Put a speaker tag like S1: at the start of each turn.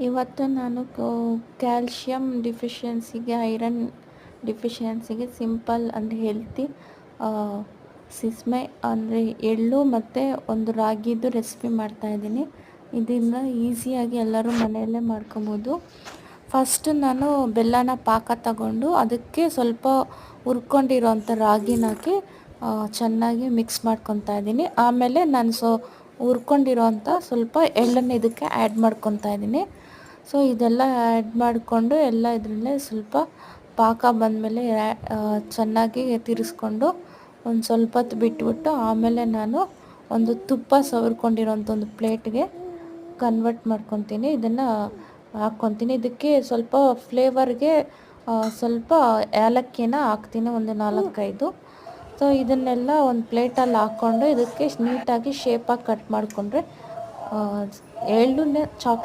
S1: ಇವತ್ತು ನಾನು ಕ್ಯಾಲ್ಶಿಯಂ ಡಿಫಿಷಿಯನ್ಸಿಗೆ, ಐರನ್ ಡಿಫಿಷಿಯನ್ಸಿಗೆ ಸಿಂಪಲ್ ಆ್ಯಂಡ್ ಹೆಲ್ತಿ ಸಿಸ್ಮೆ ಅಂದರೆ ಎಳ್ಳು ಮತ್ತು ಒಂದು ರಾಗಿದು ರೆಸಿಪಿ ಮಾಡ್ತಾಯಿದ್ದೀನಿ. ಇದನ್ನು ಈಸಿಯಾಗಿ ಎಲ್ಲರೂ ಮನೆಯಲ್ಲೇ ಮಾಡ್ಕೊಬೋದು. ಫಸ್ಟ್ ನಾನು ಬೆಲ್ಲನ ಪಾಕ ತಗೊಂಡು ಅದಕ್ಕೆ ಸ್ವಲ್ಪ ಹುರ್ಕೊಂಡಿರೋಂಥ ರಾಗಿನ ಹಾಕಿ ಚೆನ್ನಾಗಿ ಮಿಕ್ಸ್ ಮಾಡ್ಕೊತಾ ಇದ್ದೀನಿ. ಆಮೇಲೆ ನಾನು ಹುರ್ಕೊಂಡಿರೋಂಥ ಸ್ವಲ್ಪ ಎಳ್ಳನ್ನು ಇದಕ್ಕೆ ಆ್ಯಡ್ ಮಾಡ್ಕೊತಾ ಇದ್ದೀನಿ. ಸೊ ಇದೆಲ್ಲ ಆ್ಯಡ್ ಮಾಡಿಕೊಂಡು ಎಲ್ಲ ಇದರಲ್ಲೇ ಸ್ವಲ್ಪ ಪಾಕ ಬಂದಮೇಲೆ ಚೆನ್ನಾಗಿ ತಿರ್ಸ್ಕೊಂಡು ಒಂದು ಸ್ವಲ್ಪ ಹೊತ್ತು ಬಿಟ್ಬಿಟ್ಟು ಆಮೇಲೆ ನಾನು ಒಂದು ತುಪ್ಪ ಸವರ್ಕೊಂಡಿರೋಂಥ ಒಂದು ಪ್ಲೇಟ್ಗೆ ಕನ್ವರ್ಟ್ ಮಾಡ್ಕೊತೀನಿ. ಇದನ್ನು ಹಾಕ್ಕೊತೀನಿ. ಇದಕ್ಕೆ ಸ್ವಲ್ಪ ಫ್ಲೇವರ್ಗೆ ಸ್ವಲ್ಪ ಏಲಕ್ಕಿನ ಹಾಕ್ತೀನಿ, ಒಂದು 4-5. ಸೊ ಇದನ್ನೆಲ್ಲ ಒಂದು ಪ್ಲೇಟಲ್ಲಿ ಹಾಕ್ಕೊಂಡು ಇದಕ್ಕೆ ನೀಟಾಗಿ ಶೇಪಾಗಿ ಕಟ್ ಮಾಡಿಕೊಂಡ್ರೆ ಎಳ್ಳುನ್ನೇ ಚಾಕ್ಲೇಟ್